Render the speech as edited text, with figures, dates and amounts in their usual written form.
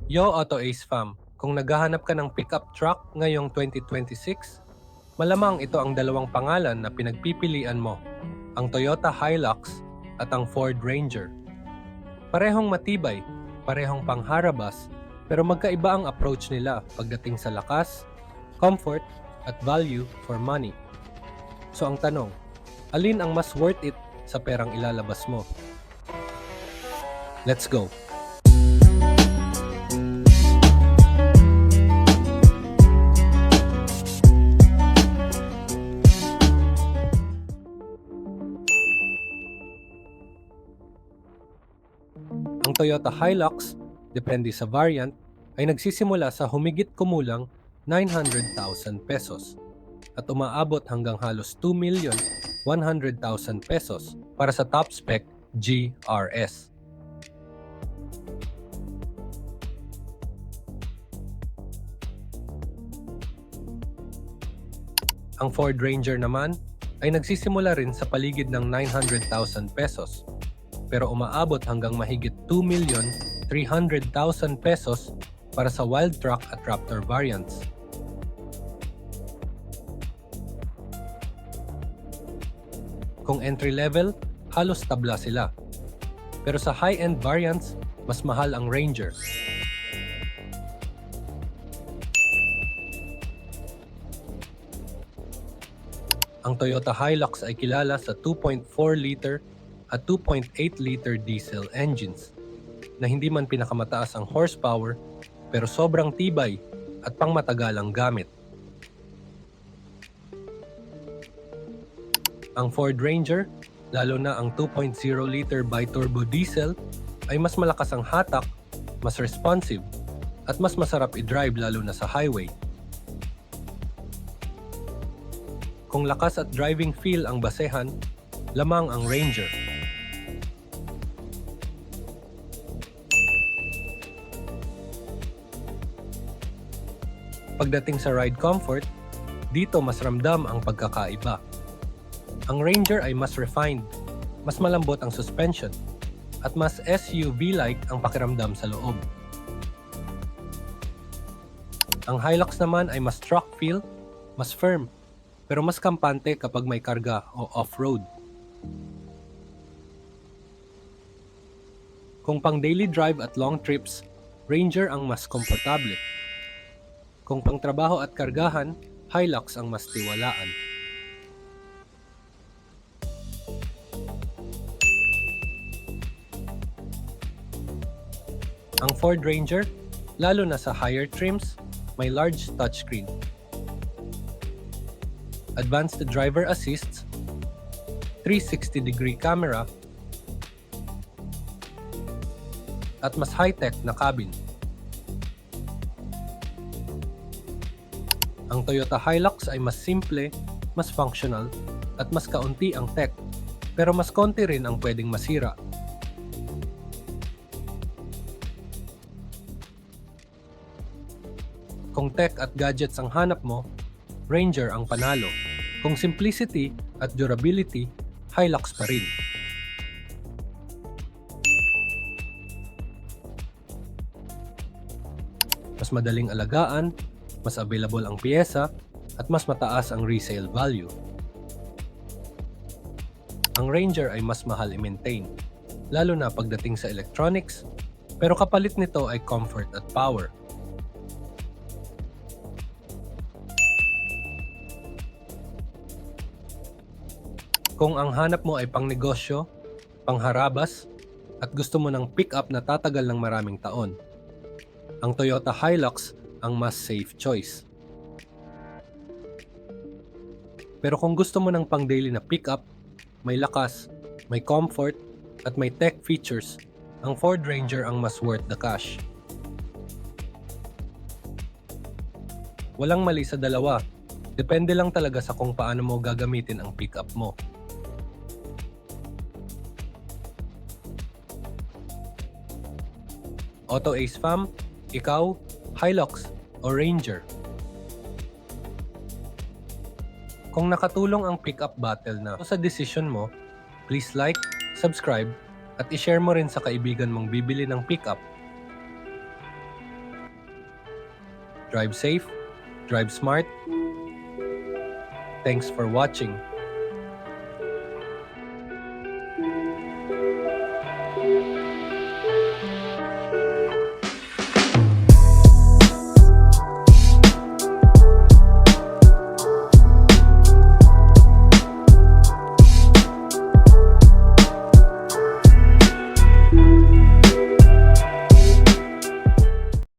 Yo Auto Ace Fam, kung naghahanap ka ng pickup truck ngayong 2026, malamang ito ang dalawang pangalan na pinagpipilian mo, ang Toyota Hilux at ang Ford Ranger. Parehong matibay, parehong pangharabas, pero magkaiba ang approach nila pagdating sa lakas, comfort, at value for money. So ang tanong, alin ang mas worth it sa perang ilalabas mo? Let's go! Ang Toyota Hilux, depende sa variant, ay nagsisimula sa humigit kumulang 900,000 pesos at umaabot hanggang halos 2,100,000 pesos para sa top spec GRS. Ang Ford Ranger naman ay nagsisimula rin sa paligid ng 900,000 pesos pero umaabot hanggang mahigit 2,300,000 pesos para sa Wild Truck at Raptor variants. Kung entry level, halos tabla sila. Pero sa high-end variants, mas mahal ang Ranger. Ang Toyota Hilux ay kilala sa 2.4-liter at 2.8-liter diesel engines na hindi man pinakamataas ang horsepower pero sobrang tibay at pangmatagalang gamit. Ang Ford Ranger, lalo na ang 2.0-liter bi-turbo diesel, ay mas malakas ang hatak, mas responsive, at mas masarap i-drive lalo na sa highway. Kung lakas at driving feel ang basehan, lamang ang Ranger. Pagdating sa ride comfort, dito mas ramdam ang pagkakaiba. Ang Ranger ay mas refined, mas malambot ang suspension, at mas SUV-like ang pakiramdam sa loob. Ang Hilux naman ay mas truck feel, mas firm, pero mas kampante kapag may karga o off-road. Kung pang daily drive at long trips, Ranger ang mas komportable. Kung pang trabaho at kargahan, Hilux ang mas tiwalaan. Ang Ford Ranger, lalo na sa higher trims, may large touchscreen, advanced driver assists, 360-degree camera, at mas high-tech na cabin. Ang Toyota Hilux ay mas simple, mas functional, at mas kaunti ang tech, pero mas konti rin ang pwedeng masira. Kung tech at gadgets ang hanap mo, Ranger ang panalo. Kung simplicity at durability, Hilux pa rin. Mas madaling alagaan, mas available ang piyesa, at mas mataas ang resale value. Ang Ranger ay mas mahal i-maintain, lalo na pagdating sa electronics, pero kapalit nito ay comfort at power. Kung ang hanap mo ay pangnegosyo, pangharabas, at gusto mo ng pick-up na tatagal ng maraming taon, ang Toyota Hilux ang mas safe choice. Pero kung gusto mo ng pang-daily na pick-up, may lakas, may comfort, at may tech features, ang Ford Ranger ang mas worth the cash. Walang mali sa dalawa, depende lang talaga sa kung paano mo gagamitin ang pick-up mo. Auto Ace Fam, ikaw, Hilux o Ranger? Kung nakatulong ang pick-up battle na sa decision mo, please like, subscribe, at i-share mo rin sa kaibigan mong bibili ng pick-up. Drive safe, drive smart. Thanks for watching.